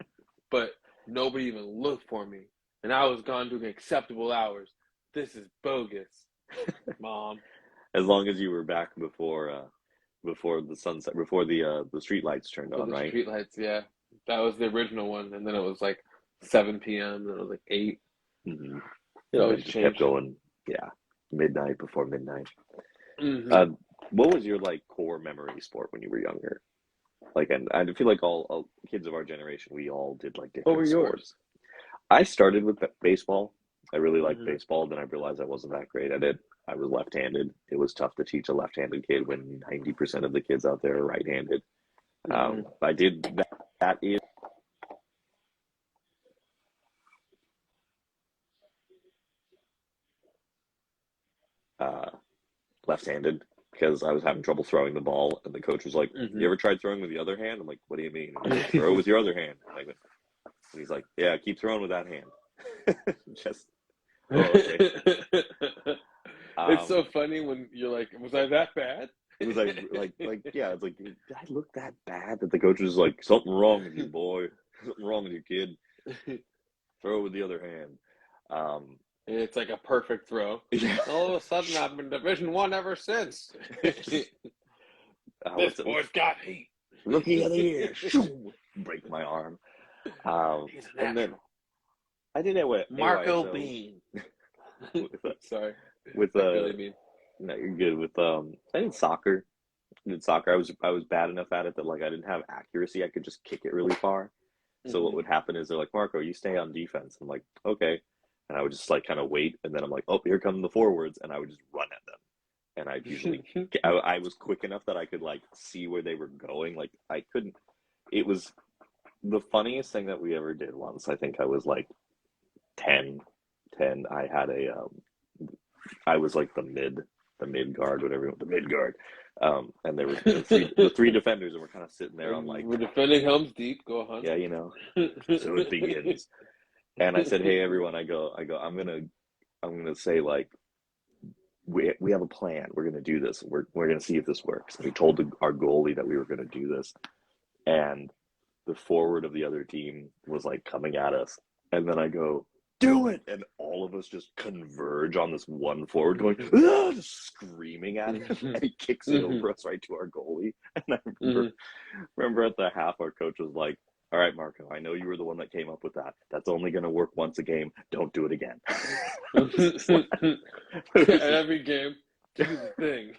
but nobody even looked for me, and I was gone doing acceptable hours. This is bogus, Mom. as long as you were back before the sunset, before the street lights turned For on, the right? street lights, yeah, that was the original one, and then it was like 7 p.m. and it was like 8. Mm-hmm. It And then always just kept changed. going. Yeah, midnight before midnight. Mm-hmm. Uh, what was your like core memory sport when you were younger? Like, and I feel like all kids of our generation, we all did like What were different yours? sports. I started with baseball. I really liked Mm-hmm. baseball. Then I realized I wasn't that great at it. I was left-handed. It was tough to teach a left-handed kid when 90% of the kids out there are right-handed. Mm-hmm. I did that. That is uh, left-handed because I was having trouble throwing the ball, and the coach was like, "You ever tried throwing with the other hand?" I'm like, "What do you mean?" And he's like, "Throw with your other hand." And he's like, "Yeah, keep throwing with that hand." Just okay. It's Um, so funny when you're like, "Was I that bad?" it was yeah, it's like, did I look that bad that the coach was like, something wrong with you, boy, something wrong with you, kid. Throw with the other hand. Um, It's like a perfect throw. yeah. All of a sudden, I've been Division One ever since. This What's it? boy's got heat. Rookie of the year. Shoo! Break my arm. He's a And then natural. I did it with Marco AYSO Bean. with Sorry, with like really mean. no, you're good with I did soccer. In soccer, I was bad enough at it that like I didn't have accuracy. I could just kick it really far. So what Mm-hmm. would happen is they're like, Marco, you stay on defense. I'm like, okay. And I would just like kind of wait, and then I'm like, oh, here come the forwards, and I would just run at them. And I'd usually, I was quick enough that I could like see where they were going. Like I couldn't. It was the funniest thing that we ever did once. I think I was like 10, 10. I was like the mid guard, whatever, the mid guard. And there was the three defenders, and we're kind of sitting there on like, We're defending Helm's Deep. Go yeah, on. so it begins. And I said, hey everyone, I'm gonna say like we have a plan. We're gonna do this. We're gonna see if this works. And we told our goalie that we were gonna do this, and the forward of the other team was like coming at us, and then I go, do it, and all of us just converge on this one forward going, ah! Just screaming at him, and he kicks it over us right to our goalie. And I remember at the half our coach was like, all right, Marco, I know you were the one that came up with that. That's only going to work once a game. Don't do it again. Every game, do the thing.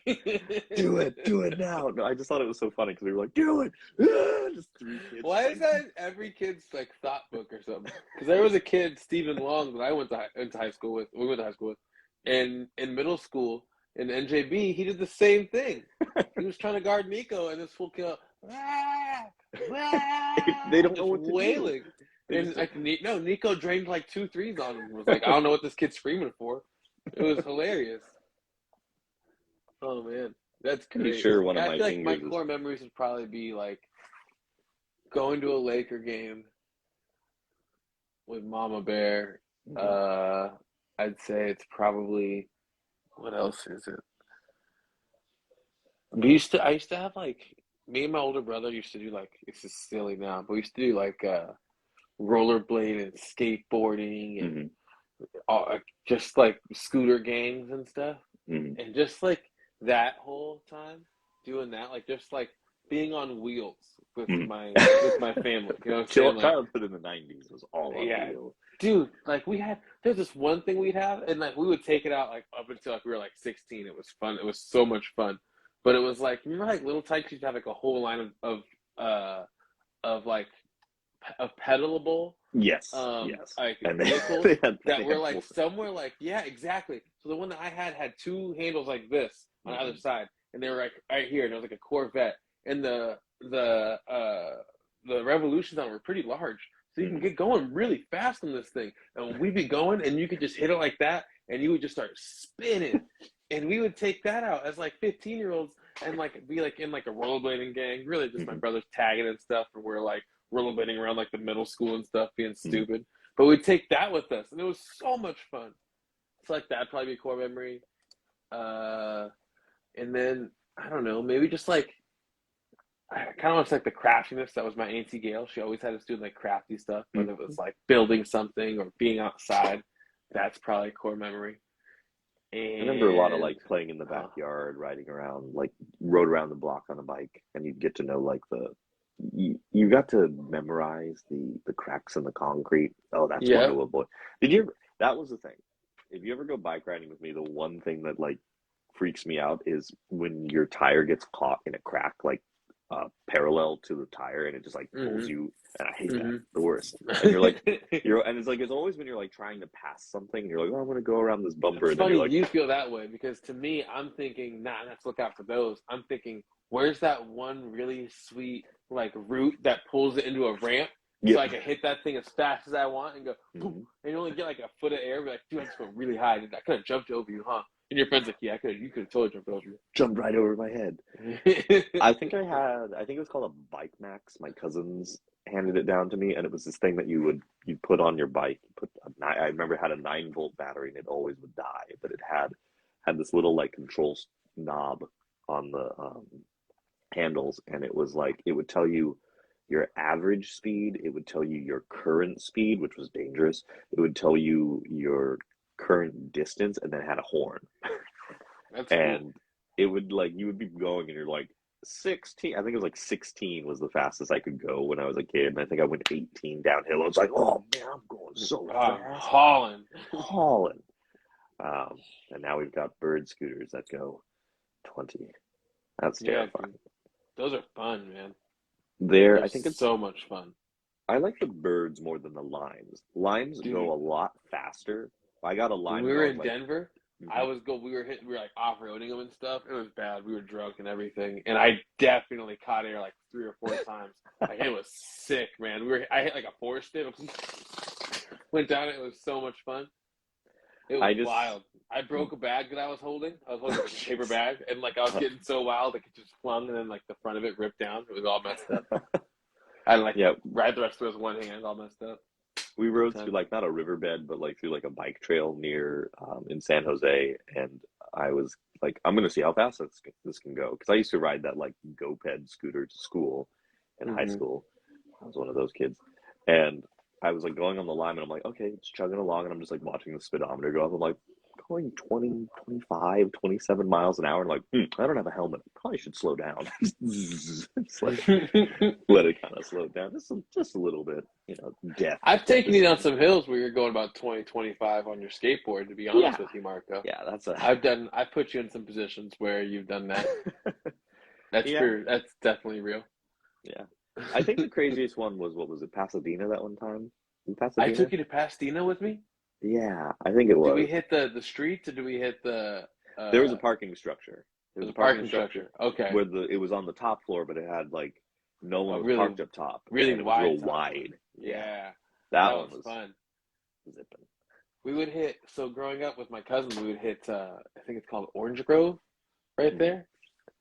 Do it now. No, I just thought it was so funny because we were like, do it. Ah! Just three kids. Why is that in every kid's like thought book or something? Because there was a kid, Stephen Long, that I went to high school with. We went to high school with, and in middle school in NJB, he did the same thing. He was trying to guard Nico, and this fool kid, They don't know just what to do. wailing. And like, no, Nico drained like 2 threes on him. Was like, I don't know what this kid's screaming for. It was hilarious. Oh man, that's Pretty great. sure one of Yeah, I my feel like my fingers is. core memories would probably be like going to a Laker game with Mama Bear. Uh, I'd say it's probably what else is it? I used to have like me and my older brother used to do like this is silly now, but we used to do like rollerblade and skateboarding and Mm-hmm. just like scooter gangs and stuff, Mm-hmm. and just like that whole time doing that, like just like being on wheels with Mhm. my family. You know what I'm saying? Like, Childhood in the 90s was all on yeah, wheels. dude. Like there's this one thing we'd have, and like we would take it out like up until like we were like 16. It was fun. It was so much fun. But it was like, remember like Little Tikes used to have like a whole line of like of pedalable Yes, yes. like And vehicles that they were had like full. somewhere like, yeah, exactly. So the one that I had two handles like this on either Mhm. side, and they were like right here, and it was like a Corvette, and the revolutions on it were pretty large, so you can Mhm. get going really fast on this thing. And we'd be going, and you could just hit it like that, and you would just start spinning. And we would take that out as like 15-year-olds and like be like in like a rollerblading gang, really just my Mhm. brothers tagging and stuff, and we're like rollerblading around like the middle school and stuff, being Mhm. stupid. But we'd take that with us, and it was so much fun. So like that'd probably be a core memory. Uh, and then I don't know, maybe just like I kind of want to like the craftiness. That was my auntie Gail. She always had us doing like crafty stuff, whether it was Mhm. like building something or being outside. That's probably a core memory. I remember a lot of And like playing in the uh, backyard, riding around, like rode around the block on a bike, and you'd get to know like you got to memorize the cracks in the concrete. Oh, that's one yeah, to avoid. Did you ever, that was the thing. If you ever go bike riding with me, the one thing that like freaks me out is when your tire gets caught in a crack, like parallel to the tire, and it just like pulls mm-hmm, you. And I hate that. mm-hmm. The worst. And you're like, and it's like it's always when you're like trying to pass something. You're like, oh, I'm gonna go around this bumper, It's and then you're funny like, you feel that way because to me, I'm thinking, nah, let's look out for those. I'm thinking, where's that one really sweet like route that pulls it into a ramp so yep. I can hit that thing as fast as I want and go boom, Mm-hmm. and you only get like a foot of air. Be like, dude, I just went really high. Dude, I could have jumped over you, huh? And your friend's like, yeah, I could. You could have totally jumped over Jumped right over my head. you. I think it was called a Bike Max. My cousins handed it down to me, and it was this thing that you put on your bike. You put I remember it had a 9-volt battery, and it always would die, but it had this little like control knob on the handles, and it was like it would tell you your average speed, it would tell you your current speed, which was dangerous. It would tell you your current distance, and then it had a horn. That's cool. And it would like you would be going and you're like 16. I think it was like 16 was the fastest I could go when I was a kid, and I think I went 18 downhill. I was like, oh man, I'm going so fast, Holland. hauling. And now we've got bird scooters that go 20. That's Yeah, terrifying. dude. Those are fun, man. There, They're I think it's so much fun. I like the birds more than the limes. Limes go Dude, a lot faster. I got a when lime we when I were was in like, Denver, mm-hmm, we were like off roading them and stuff. It was bad. We were drunk and everything, and I definitely caught air like 3 or 4 times. Like it was sick, man. I hit like a four step, went down. It was so much fun. It was I just, wild. I broke a bag that I was holding. I was holding like a paper jeez. bag, and like I was getting so wild, like it just flung, and then like the front of it ripped down. It was all messed up. I had to like Yeah, ride the rest of it with one hand, all messed up. we Good rode through time. like not a riverbed, but like through like a bike trail near in San Jose, and I was like, I'm gonna see how fast this can go because I used to ride that like GoPed scooter to school in high Hmm. school. I was one of those kids, and I was like going on the line, and I'm like, okay, it's chugging along, and I'm just like watching the speedometer go up. I'm like going 20, 25, 27 miles an hour, and like, I don't have a helmet. Probably should slow down. Just let it kind of slow down just a little bit. Death I've death taken is you down something. some hills where you're going about 20, 25 on your skateboard, to be honest Yeah, with you, Marco. yeah, that's a I've put you in some positions where you've done that. That's yeah, true. That's definitely real. yeah. I think the craziest one was what was it, Pasadena that one time? In I Pasadena? took you to Pasadena with me. Yeah, I think it Did we was. hit the streets or did we hit the There was a parking structure. There was the a parking parking structure structure? Okay. where the it was on the top floor, but it had like no one A was really parked up top, really and it was wide real top one. wide. Yeah, Yeah. that That one was was fun. zipping. We would hit so growing up with my cousin, we would hit I think it's called Orange Grove right Mm-hmm. there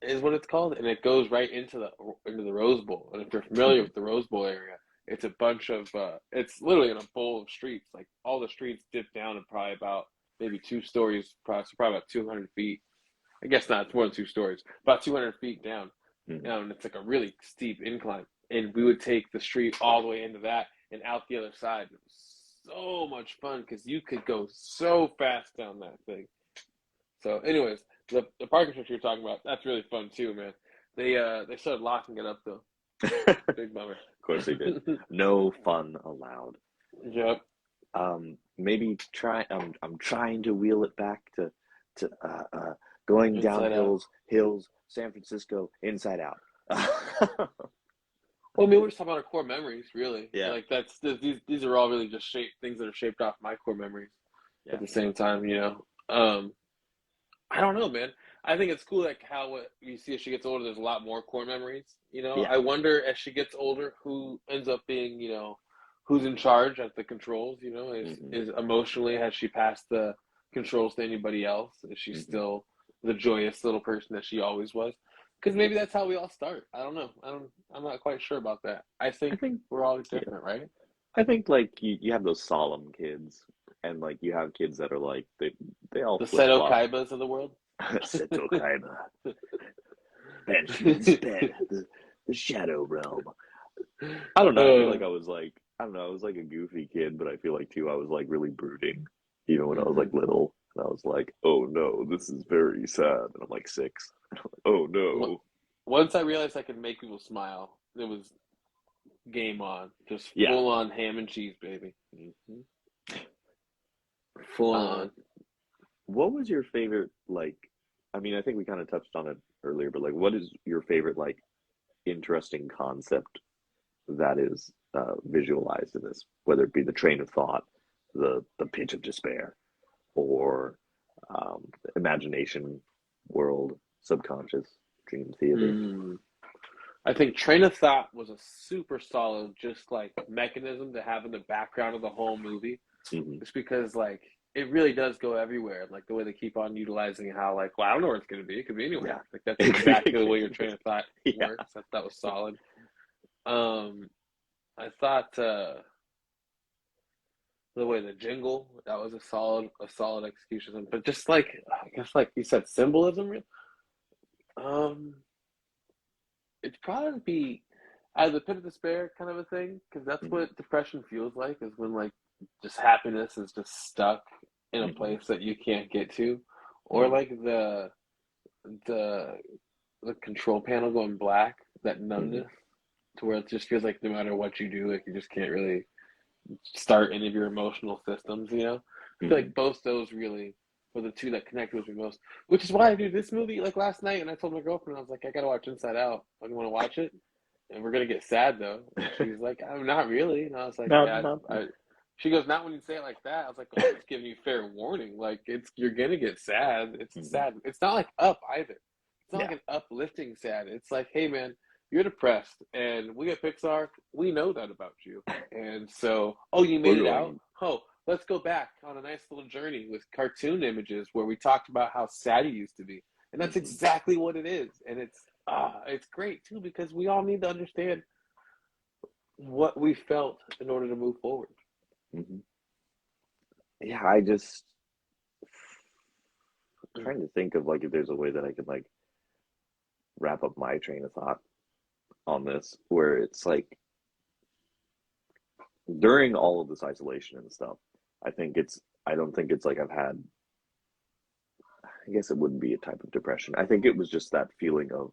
is what it's called, and it goes right into the Rose Bowl. And if you're familiar Mm-hmm. with the Rose Bowl area, it's a bunch of it's literally in a bowl of streets. Like all the streets dip down and probably about maybe 2 stories, probably about 200 feet. I guess not, it's more than 2 stories, about 200 feet down. Mm-hmm. And it's like a really steep incline. And we would take the street all the way into that and out the other side. It was so much fun because you could go so fast down that thing. So, anyways, the parking structure you're talking about, that's really fun too, man. They started locking it up though. Big bummer. Of course they did. No fun allowed. Yep. Maybe try. I'm trying to wheel it back to going down Inside Out. hills, San Francisco, Inside Out. Well, I mean, we're just talking about our core memories, really. Yeah. Like these are all really just things that are shaped off my core memories. Yeah. At the same time, I don't know, man. I think it's cool, like how what you see as she gets older, there's a lot more core memories. Yeah. I wonder as she gets older, who ends up being, who's in charge at the controls. Is emotionally, has she passed the controls to anybody else? Is she still the joyous little person that she always was? Because maybe that's how we all start. I don't know. I'm not quite sure about that. I think we're all different, right? I think like you have those solemn kids, and like you have kids that are like they all The flip Seto flop. Kaibas of the world. Seto Kaiba, Banshee's bed, the Shadow Realm. I don't know. I feel like I don't know. I was like a goofy kid, but I feel like too I was like really brooding, even when I was like little. And I was like, oh no, this is very sad. And I'm like 6. Oh no. Once I realized I could make people smile, it was game on. Just full on ham and cheese, baby. Full on. What was your favorite, like, I mean, I think we kind of touched on it earlier, but like, what is your favorite, like, interesting concept that is visualized in this, whether it be the train of thought, the pitch of despair, or imagination world, subconscious, dream theater? I think train of thought was a super solid, just like mechanism to have in the background of the whole movie. Just because like it really does go everywhere. Like the way they keep on utilizing how like, well, I don't know where it's going to be. It could be anywhere. Like that's exactly the way your train of thought works. That was solid. I thought the way the jingle, that was a solid execution. But just like I guess like you said, symbolism. It'd probably be as a pit of despair kind of a thing, because that's what depression feels like, is when like just happiness is just stuck in a place that you can't get to, or like the control panel going black, that numbness, to where it just feels like no matter what you do, like you just can't really start any of your emotional systems. I feel like both those really were the two that connected with me most, which is why I do this movie. Like last night, and I told my girlfriend, I was like, I gotta watch Inside Out. I want to watch it, and we're gonna get sad though. And she's like, I'm not really, and I was like, she goes, not when you say it like that. I was like, oh, I'm just giving you fair warning. Like you're gonna get sad. It's sad. It's not like Up either. It's not like an uplifting sad. It's like, hey man, you're depressed, and we at Pixar, we know that about you, and so, oh, you made it out. Oh, let's go back on a nice little journey with cartoon images where we talked about how sad you used to be, and that's exactly what it is, and it's great too, because we all need to understand what we felt in order to move forward. Yeah, I'm trying to think of like if there's a way that I could like wrap up my train of thought on this, where it's like during all of this isolation and stuff, I don't think it's like I guess it wouldn't be a type of depression. I think it was just that feeling of,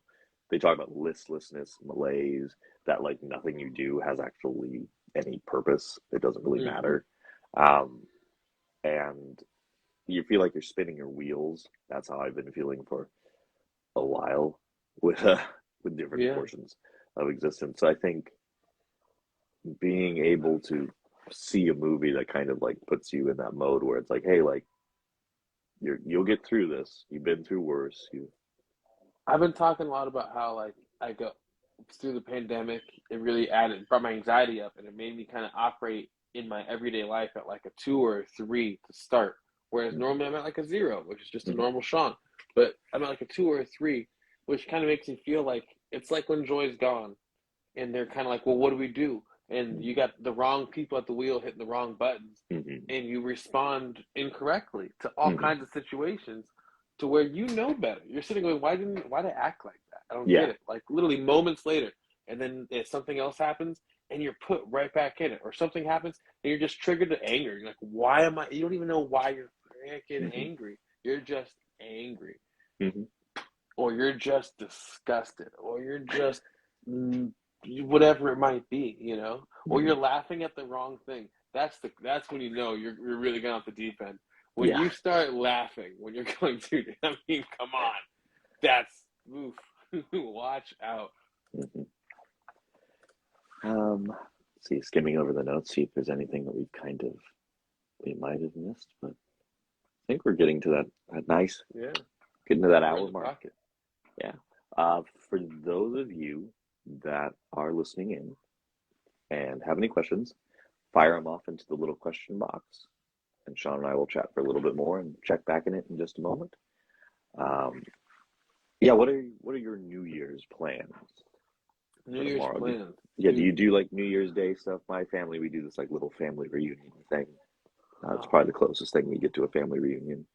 they talk about listlessness, malaise, that like nothing you do has actually any purpose. It doesn't really matter. And you feel like you're spinning your wheels. That's how I've been feeling for a while with different portions of existence. So I think being able to see a movie that kind of like puts you in that mode where it's like, hey, like you'll get through this. You've been through worse. I've been talking a lot about how like I go through the pandemic. It really brought my anxiety up, and it made me kind of operate in my everyday life at like a 2 or a 3 to start. Whereas normally I'm at like a 0, which is just a normal Sean. But I'm at like a 2 or a 3, which kind of makes me feel like it's like when Joy's gone, and they're kind of like, well, what do we do? And you got the wrong people at the wheel hitting the wrong buttons, and you respond incorrectly to all kinds of situations, to where you know better. You're sitting going, why did I act like that? I don't get it. Like literally moments later, and then if something else happens, and you're put right back in it, or something happens, and you're just triggered to anger. You're like, why am I? You don't even know why you're freaking angry. You're just angry. or you're just disgusted, or you're just whatever it might be, or Mm-hmm. you're laughing at the wrong thing. That's when you know you're really going off the deep end. When Yeah. you start laughing when you're going through, I mean, come on, that's oof. Watch out. Mm-hmm. Let's see, skimming over the notes, see if there's anything that we might have missed, but I think we're getting to that nice, Yeah, getting to that we're in hour the mark. pocket. Yeah. For those of you that are listening in and have any questions, fire them off into the little question box, and Sean and I will chat for a little bit more and check back in it in just a moment. Um, yeah, what are your New Year's plans New for Year's tomorrow? plans, Yeah, do dude. you do like New Year's Day stuff? My family, we do this like little family reunion thing. It's Oh, probably the closest thing we get to a family reunion.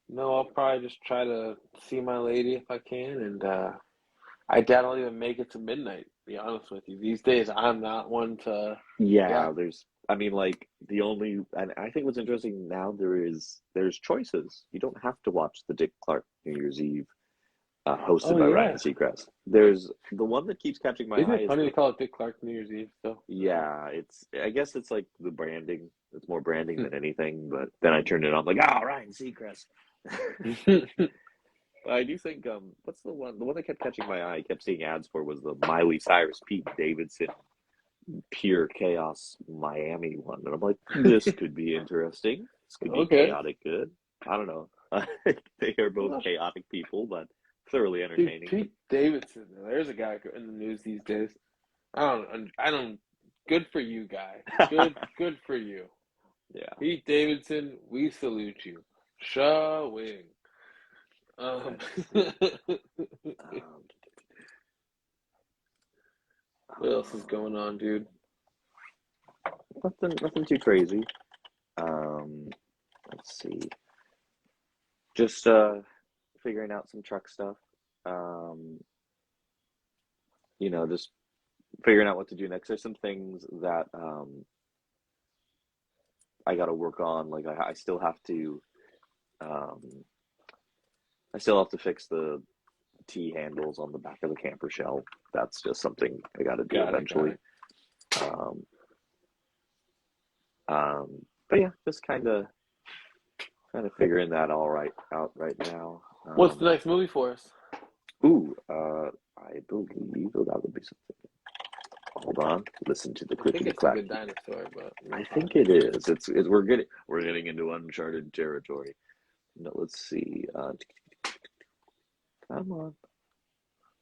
no, I'll probably just try to see my lady if I can, and I doubt I'll even make it to midnight. To be honest with you, these days I'm not one to. Yeah. Yeah, I mean, like and I think what's interesting now there's choices. You don't have to watch the Dick Clark New Year's Eve hosted Oh by Ryan yeah. Seacrest. There's the one that keeps catching my Isn't eye it is funny to call it Dick Clark New Year's Eve though? yeah, I guess it's like the branding. It's more branding than anything. But then I turned it on like, Ryan Seacrest. I do think what's the one that kept catching my eye, I kept seeing ads for was the Miley Cyrus Pete Davidson Pure Chaos Miami one. And I'm like, this could be interesting. This could be Okay. chaotic good. I don't know. They are both Well, chaotic people, but thoroughly dude, entertaining. Pete Davidson. There's a guy in the news these days. I don't. Good for you, guy. Good for you. Yeah. Pete Davidson, we salute you. Shawing. Um, Let's see. Um, what else is going on, dude? nothing too crazy. Um, let's see. Just figuring out some truck stuff. Um, just figuring out what to do next. There's some things that I got to work on. Like um, I still have to fix the T handles on the back of the camper shell. That's just something I got to do Got it. Got eventually. it. Um, but yeah, just kind of figuring that out right now. What's the next movie for us? I believe that would be something. Hold on, listen to the I think clicky it's a clack. Good Dinosaur, but I'm I not think it positive. is. We're getting into uncharted territory. No, let's see. Come on.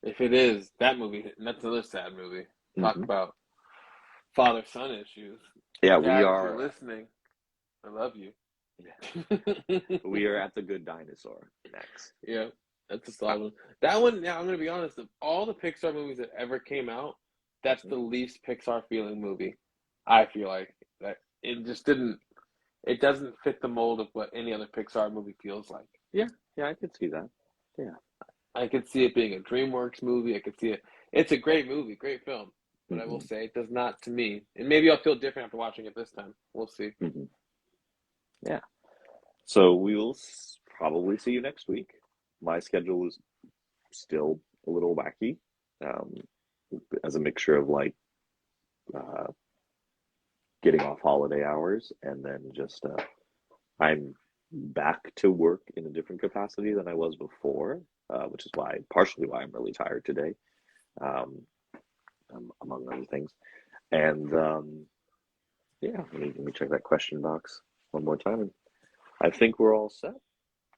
If it is that movie, that's another sad movie. Talk Hmm. about father-son issues. Yeah, we Dad, if you're are. listening, I love you. Yeah, we are at the Good Dinosaur next. Yeah, that's a Uh, solid one. That one, now I'm gonna be honest, of all the Pixar movies that ever came out, that's mhm. the least Pixar feeling movie. I feel like that it just didn't. It doesn't fit the mold of what any other Pixar movie feels like. Yeah, yeah, I could see that. Yeah. I could see it being a DreamWorks movie. I could see it. It's a great movie, great film. But I will Hmm. say it does not to me. And maybe I'll feel different after watching it this time. We'll see. Hmm. Yeah. So we will probably see you next week. My schedule is still a little wacky, um, as a mixture of like uh, getting off holiday hours and then just I'm back to work in a different capacity than I was before, which is partially why I'm really tired today, um, among other things. And yeah, let me check that question box one more time. And I think we're all set.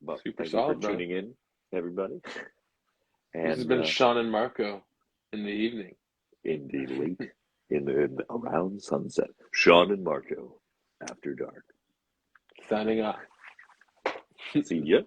But Super thank you for solid, bro. tuning in, everybody. This has And been Sean and Marco in the evening. in the late, in around sunset, Sean and Marco, after dark. Signing off. See ya.